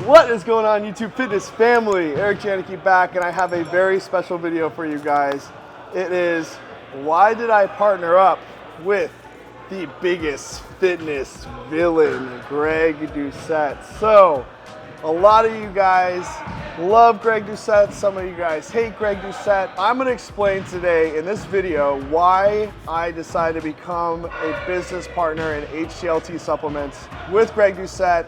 What is going on, YouTube Fitness family? Eric Janicki back, and I have a very special video for you guys. It is, why did I partner up with the biggest fitness villain, Greg Doucette? So, a lot of you guys love Greg Doucette, some of you guys hate Greg Doucette. I'm gonna explain today in this video why I decided to become a business partner in HTT supplements with Greg Doucette.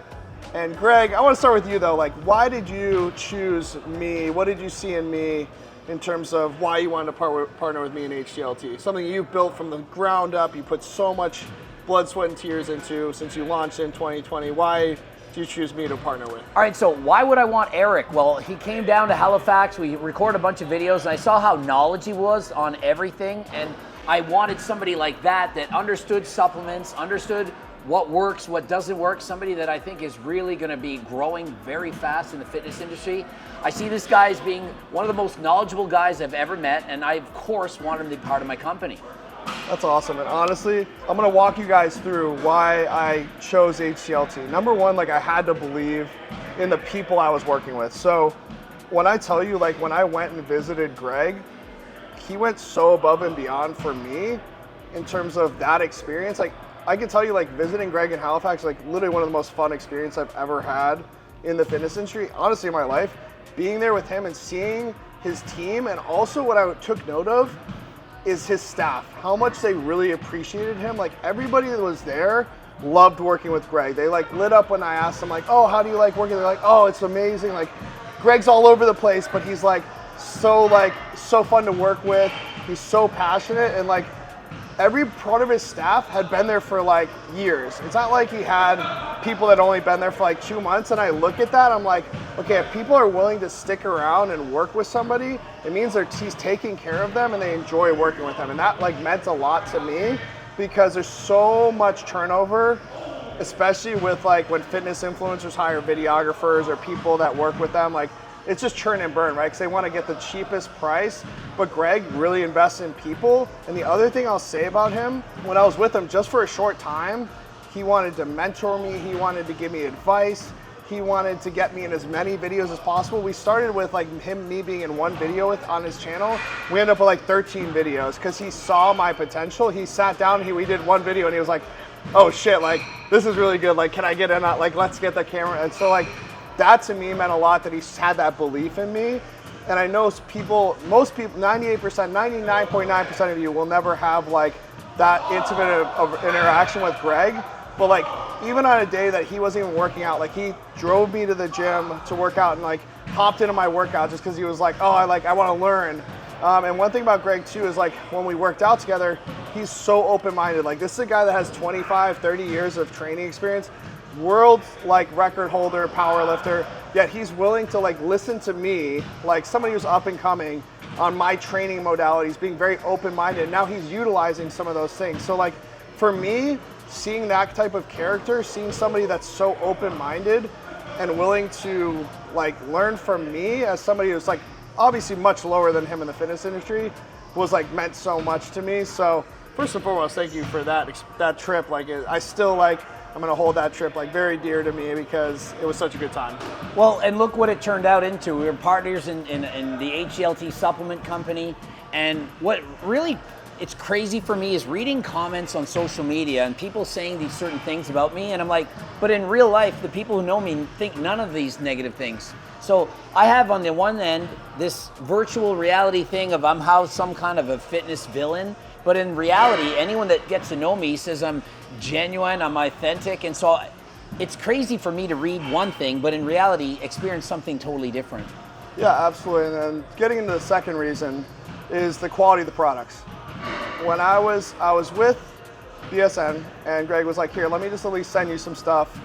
And Greg, I want to start with you though. Like, why did you choose me? What did you see in me in terms of why you wanted to partner with me in HTT? Something you've built from the ground up. You put so much blood, sweat, and tears into since you launched in 2020. Why did you choose me to partner with? All right, so why would I want Eric? Well, he came down to Halifax. We recorded a bunch of videos, and I saw how knowledgeable he was on everything. And I wanted somebody like that understood supplements, understood what works, what doesn't work, somebody that I think is really gonna be growing very fast in the fitness industry. I see this guy as being one of the most knowledgeable guys I've ever met, and I, of course, want him to be part of my company. That's awesome, and honestly, I'm gonna walk you guys through why I chose HTT. Number one, like, I had to believe in the people I was working with. So when I tell you, like, when I went and visited Greg, he went so above and beyond for me in terms of that experience. Like, I can tell you, like, visiting Greg in Halifax, like, literally one of the most fun experiences I've ever had in the fitness industry, honestly, in my life. Being there with him and seeing his team, and also what I took note of is his staff, how much they really appreciated him. Like, everybody that was there loved working with Greg. They, like, lit up when I asked them, like, oh, how do you like working? They're like, oh, it's amazing. Like, Greg's all over the place, but he's, like, so fun to work with. He's so passionate, and, like, every part of his staff had been there for like years. It's not like he had people that only been there for like 2 months. And I look at that, I'm like, okay, if people are willing to stick around and work with somebody, it means he's taking care of them and they enjoy working with them. And that, like, meant a lot to me because there's so much turnover, especially with, like, when fitness influencers hire videographers or people that work with them. Like, it's just churn and burn, right? Because they want to get the cheapest price. But Greg really invests in people. And the other thing I'll say about him, when I was with him just for a short time, he wanted to mentor me. He wanted to give me advice. He wanted to get me in as many videos as possible. We started with, like, me being in one video on his channel. We ended up with like 13 videos because he saw my potential. He sat down, we did one video, and he was like, oh shit, like, this is really good. Like, can I get in that? Like, let's get the camera. And so, like, that to me meant a lot, that he had that belief in me. And I know most people, 98%, 99.9% of you will never have, like, that intimate of interaction with Greg. But, like, even on a day that he wasn't even working out, like, he drove me to the gym to work out and, like, hopped into my workout just because he was like, oh, I want to learn. And one thing about Greg too is, like, when we worked out together, he's so open-minded. Like, this is a guy that has 25, 30 years of training experience, world, like, record holder, power lifter, yet he's willing to, like, listen to me, like somebody who's up and coming, on my training modalities, being very open-minded. Now he's utilizing some of those things. So, like, for me, seeing that type of character, seeing somebody that's so open-minded and willing to, like, learn from me as somebody who's, like, obviously much lower than him in the fitness industry, was, like, meant so much to me. So first and foremost, thank you for that trip. Like, I still, like, I'm gonna hold that trip, like, very dear to me because it was such a good time. Well, and look what it turned out into. We were partners in the HTT supplement company, and what really, it's crazy for me is reading comments on social media and people saying these certain things about me, and I'm like, but in real life, the people who know me think none of these negative things. So I have, on the one end, this virtual reality thing of I'm some kind of a fitness villain, but in reality, anyone that gets to know me says I'm genuine, I'm authentic, and so it's crazy for me to read one thing, but in reality, experience something totally different. Yeah, absolutely. And then getting into the second reason is the quality of the products. When I was with BSN, and Greg was like, here, let me just at least send you some stuff.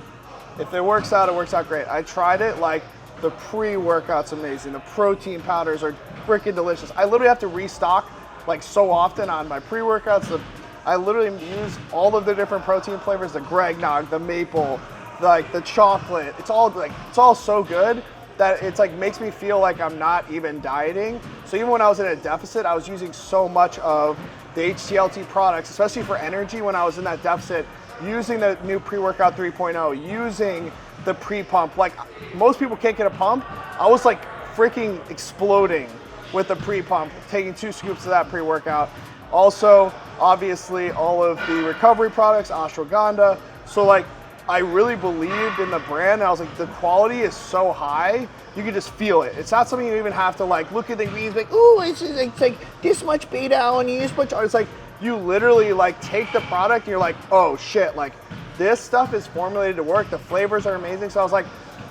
If it works out great. I tried it. Like, the pre-workout's amazing. The protein powders are freaking delicious. I literally have to restock, like, so often on my pre-workouts. I literally use all of the different protein flavors, the Greg Nog, the maple, like the chocolate. It's all so good that it's, like, makes me feel like I'm not even dieting. So even when I was in a deficit, I was using so much of the HTT products, especially for energy when I was in that deficit, using the new pre-workout 3.0, using the pre-pump. Like most people can't get a pump. I was like freaking exploding with the pre-pump, taking 2 scoops of that pre-workout. Also, obviously, all of the recovery products, ashwagandha. So like, I really believed in the brand. I was like, the quality is so high, you can just feel it. It's not something you even have to like look at the ingredients, like, ooh, it's like this much beta alanine, this much. It's like you literally like take the product and you're like, oh shit, like this stuff is formulated to work. The flavors are amazing. So I was like,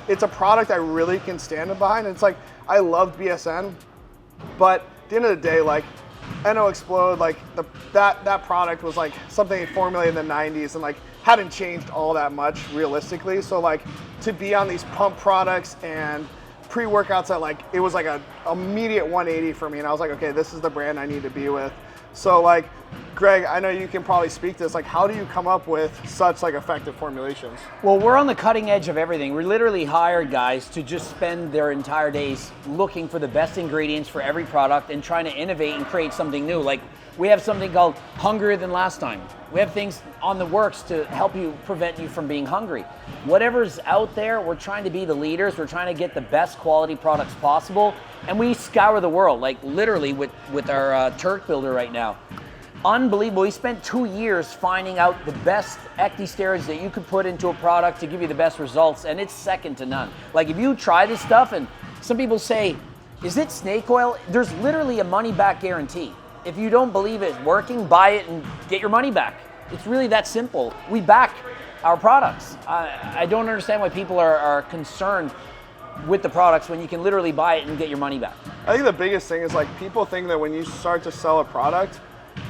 it's a product I really can stand behind. And it's like, I love BSN, but at the end of the day, like NO Explode, like that product was like something formulated in the 90s and like hadn't changed all that much realistically. So like to be on these pump products and pre-workouts that like, it was like a immediate 180 for me. And I was like, okay, this is the brand I need to be with. So like, Greg, I know you can probably speak to this. Like, how do you come up with such like effective formulations? Well, we're on the cutting edge of everything. We literally hired guys to just spend their entire days looking for the best ingredients for every product and trying to innovate and create something new. Like, we have something called Hungrier Than Last Time. We have things on the works to help you prevent you from being hungry. Whatever's out there, we're trying to be the leaders. We're trying to get the best quality products possible. And we scour the world, like literally with our Turk builder right now. Unbelievable. We spent 2 years finding out the best ecdysteroids that you could put into a product to give you the best results, and it's second to none. Like if you try this stuff, and some people say, is it snake oil? There's literally a money back guarantee. If you don't believe it's working, buy it and get your money back. It's really that simple. We back our products. I don't understand why people are concerned with the products when you can literally buy it and get your money back. I think the biggest thing is like people think that when you start to sell a product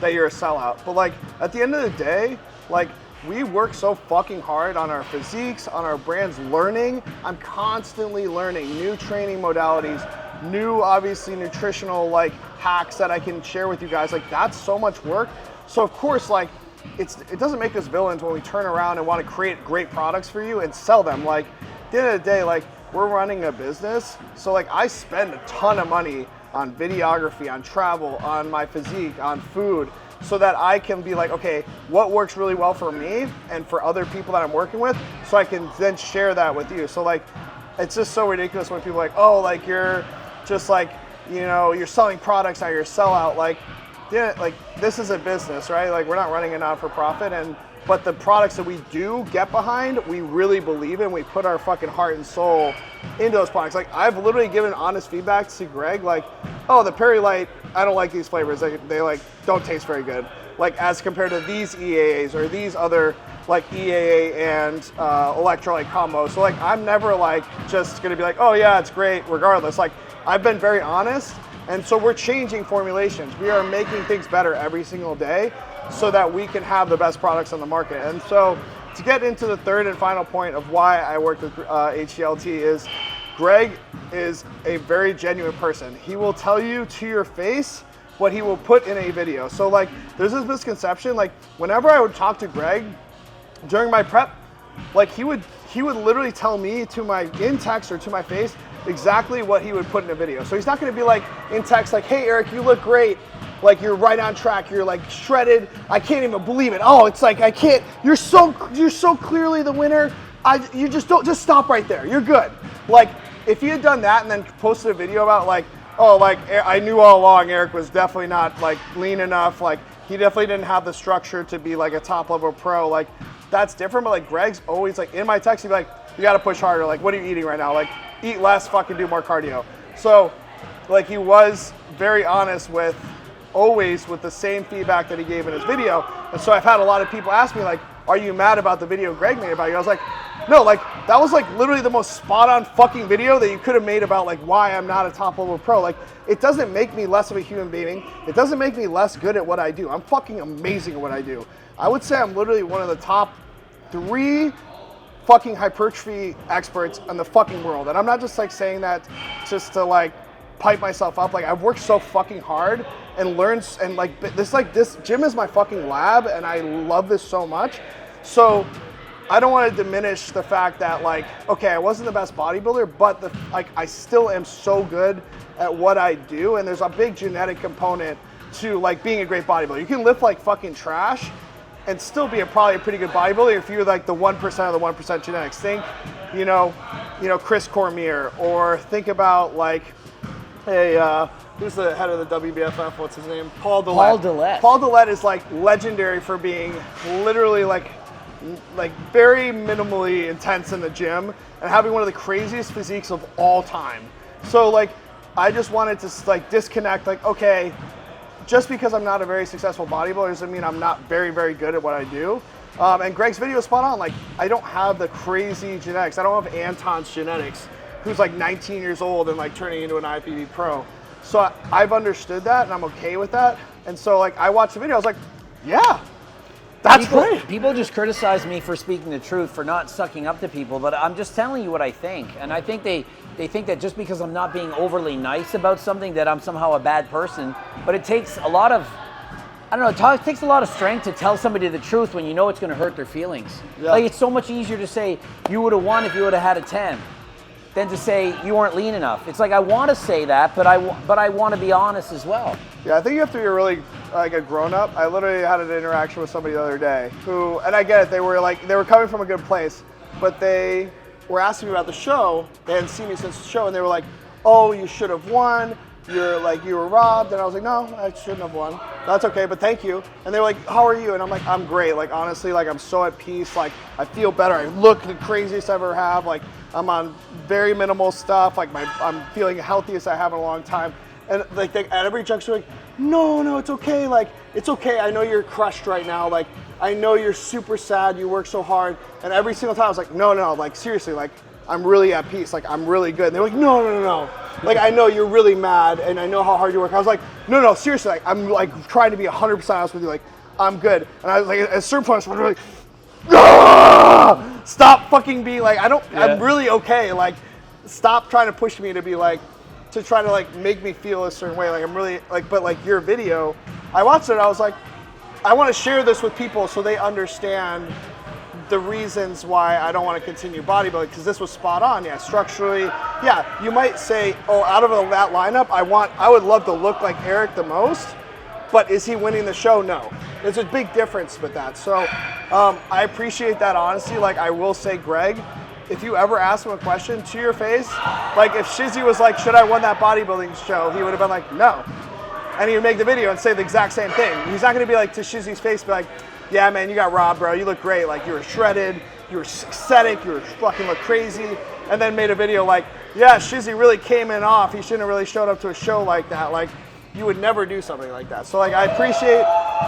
that you're a sellout. But like at the end of the day, like we work so fucking hard on our physiques, on our brand's learning. I'm constantly learning new training modalities, new obviously nutritional like hacks that I can share with you guys. Like that's so much work. So of course like it doesn't make us villains when we turn around and want to create great products for you and sell them. Like at the end of the day, like we're running a business. So like I spend a ton of money on videography, on travel, on my physique, on food, so that I can be like, okay, what works really well for me and for other people that I'm working with, so I can then share that with you. So like, it's just so ridiculous when people are like, oh, like you're just like, you know, you're selling products, now you're a sellout. Like, yeah, like this is a business, right? Like we're not running a not-for-profit, but the products that we do get behind, we really believe in. We put our fucking heart and soul into those products. Like I've literally given honest feedback to Greg, like, oh, the Perry Light, I don't like these flavors. They like don't taste very good. Like as compared to these EAAs or these other like EAA and electrolyte combos. So like I'm never like just gonna be like, oh yeah, it's great regardless. Like I've been very honest, and so we're changing formulations. We are making things better every single day, so that we can have the best products on the market. And so to get into the third and final point of why I work with HTLT is Greg is a very genuine person. He will tell you to your face what he will put in a video. So like there's this misconception, like whenever I would talk to Greg during my prep, like he would literally tell me in text or to my face exactly what he would put in a video. So he's not gonna be like in text like, hey Eric, you look great. Like you're right on track, you're like shredded. I can't even believe it. Oh, it's like I can't. You're so clearly the winner. You just stop right there. You're good. Like if you had done that and then posted a video about like, oh, like I knew all along Eric was definitely not like lean enough. Like he definitely didn't have the structure to be like a top level pro. Like that's different. But like Greg's always like in my text, he'd be like, you got to push harder. Like what are you eating right now? Like eat less, fucking do more cardio. So like he was very honest with. Always with the same feedback that he gave in his video. And so I've had a lot of people ask me like, are you mad about the video Greg made about you? I was like, no, like that was like literally the most spot on fucking video that you could have made about like why I'm not a top level pro. Like it doesn't make me less of a human being. It doesn't make me less good at what I do. I'm fucking amazing at what I do. I would say I'm literally one of the top 3 fucking hypertrophy experts in the fucking world. And I'm not just like saying that just to like pipe myself up. Like I've worked so fucking hard and learned, and like this gym is my fucking lab, and I love this so much. So I don't want to diminish the fact that like, okay, I wasn't the best bodybuilder, but I still am so good at what I do, and there's a big genetic component to like being a great bodybuilder. You can lift like fucking trash and still be probably a pretty good bodybuilder if you're like the 1% of the 1% genetics. Think Chris Cormier, or think about like who's the head of the WBFF? What's his name? Paul Doucette. Paul Doucette is like legendary for being literally like very minimally intense in the gym and having one of the craziest physiques of all time. So like, I just wanted to like disconnect, like, okay, just because I'm not a very successful bodybuilder doesn't mean I'm not very, very good at what I do. And Greg's video is spot on. Like, I don't have the crazy genetics. I don't have Anton's genetics, who's like 19 years old and like turning into an IFBB pro. So I've understood that and I'm okay with that. And so like, I watched the video, I was like, yeah, that's great. People just criticize me for speaking the truth, for not sucking up to people, but I'm just telling you what I think. And I think they think that just because I'm not being overly nice about something that I'm somehow a bad person. But it takes a lot of, I don't know, it takes a lot of strength to tell somebody the truth when you know it's going to hurt their feelings. Yeah. Like, it's so much easier to say you would have won if you would have had a 10 than to say you weren't lean enough. It's like, I want to say that, but I want to be honest as well. Yeah, I think you have to be really like a grown-up. I literally had an interaction with somebody the other day who, and I get it, they were coming from a good place, but they were asking me about the show. They hadn't seen me since the show, and they were like, oh, you should have won. You were robbed. And I was like, no, I shouldn't have won. That's okay, but thank you. And they were like, how are you? And I'm like, I'm great. Like, honestly, like, I'm so at peace. Like, I feel better. I look the craziest I ever have. Like, I'm on very minimal stuff. Like, I'm feeling the healthiest I have in a long time. And like, at every junction, like, no, it's okay. Like, it's okay. I know you're crushed right now. Like, I know you're super sad. You work so hard. And every single time I was like, no, like, seriously, like, I'm really at peace. Like, I'm really good. And they're like, no. Like, I know you're really mad and I know how hard you work. I was like, no, seriously. Like, I'm like trying to be 100% honest with you. Like, I'm good. And I was like, at a certain point, I was like, ah! Stop fucking being like, I'm really okay. Like, stop trying to push me to be like, to try to like make me feel a certain way. Like, I'm really like, but like your video, I watched it and I was like, I want to share this with people so they understand the reasons why I don't want to continue bodybuilding, because this was spot on. Yeah, structurally, yeah, you might say, oh, out of that lineup, I would love to look like Eric the most, but is he winning the show? No. There's a big difference with that. So I appreciate that honesty. Like, I will say, Greg, if you ever ask him a question to your face, like if Shizzy was like, should I win that bodybuilding show? He would have been like, no. And he would make the video and say the exact same thing. He's not going to be like, to Shizzy's face, be like, yeah, man, you got robbed, bro. You look great. Like, you were shredded. You were aesthetic. You were fucking look crazy. And then made a video like, yeah, Shizzy really came in off. He shouldn't have really showed up to a show like that. Like, you would never do something like that. So, like, I appreciate,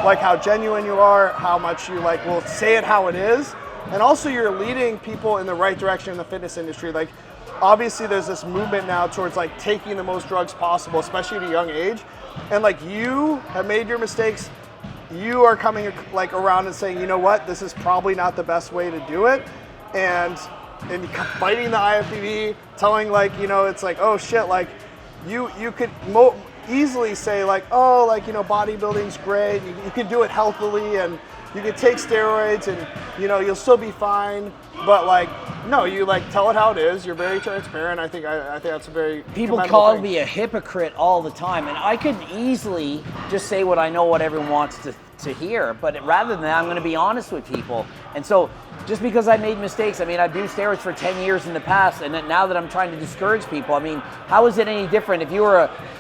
like, how genuine you are, how much you, like, will say it how it is. And also, you're leading people in the right direction in the fitness industry. Like, obviously, there's this movement now towards, like, taking the most drugs possible, especially at a young age. And, like, you have made your mistakes. You are coming like around and saying, you know what, this is probably not the best way to do it, and fighting the IFBB, telling like, you know, it's like, oh shit, like you could easily say like, oh, like, you know, bodybuilding's great, you can do it healthily and you can take steroids and, you know, you'll still be fine. But like, no, you like tell it how it is. You're very transparent. I think that's a very people call me a hypocrite all the time, and I could easily just say what I know, what everyone wants to hear. But rather than that, I'm going to be honest with people. And so, just because I made mistakes, I mean, I've used steroids for 10 years in the past, and now that I'm trying to discourage people, I mean, how is it any different? If you were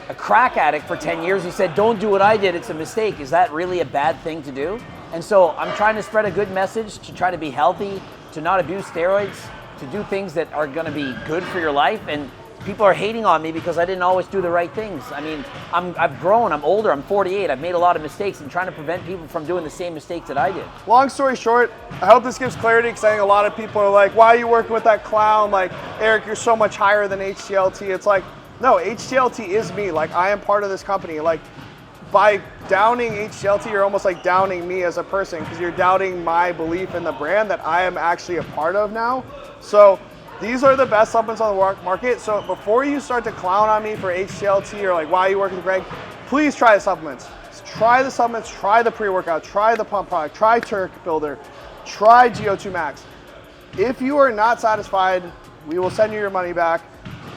a crack addict for 10 years, you said, don't do what I did, it's a mistake. Is that really a bad thing to do? And so I'm trying to spread a good message, to try to be healthy, to not abuse steroids, to do things that are going to be good for your life. And people are hating on me because I didn't always do the right things. I mean, I've grown, I'm older, I'm 48, I've made a lot of mistakes, and trying to prevent people from doing the same mistakes that I did. Long story short, I hope this gives clarity, because I think a lot of people are like, why are you working with that clown? Like, Eric, you're so much higher than HTLT. It's like, no, HTLT is me. Like, I am part of this company. Like, by downing HTLT, you're almost like downing me as a person, because you're doubting my belief in the brand that I am actually a part of now. So these are the best supplements on the market. So before you start to clown on me for HTLT or like, why are you working with Greg, please try the supplements. Try the supplements, try the pre-workout, try the pump product, try Turk Builder, try GO2 Max. If you are not satisfied, we will send you your money back.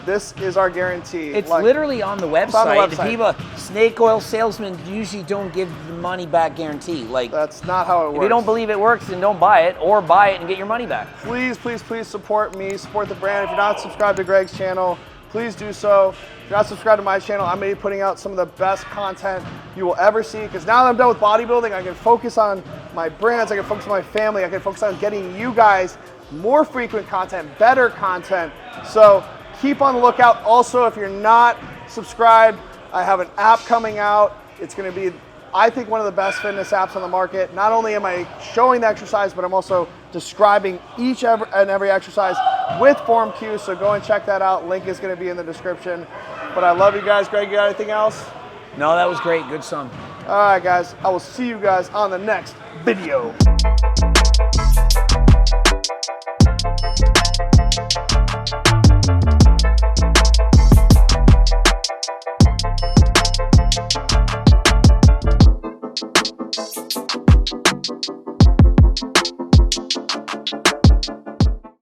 This is our guarantee. It's Like, literally on the website. on the The website. people, snake oil salesmen usually don't give the money back guarantee. Like, that's not how it works. if you don't believe it works, then don't buy it, or buy it and get your money back. Please, please, please support me, support the brand. If you're not subscribed to Greg's channel, please do so. If you're not subscribed to my channel, I'm going to be putting out some of the best content you will ever see, because now that I'm done with bodybuilding, I can focus on my brands, I can focus on my family, I can focus on getting you guys more frequent content, better content. So keep on the lookout. Also, if you're not subscribed, I have an app coming out. It's going to be, I think, one of the best fitness apps on the market. Not only am I showing the exercise, but I'm also describing each and every exercise with form cues. So go and check that out. Link is going to be in the description. But I love you guys. Greg, you got anything else? No, that was great. Good song. All right, guys. I will see you guys on the next video.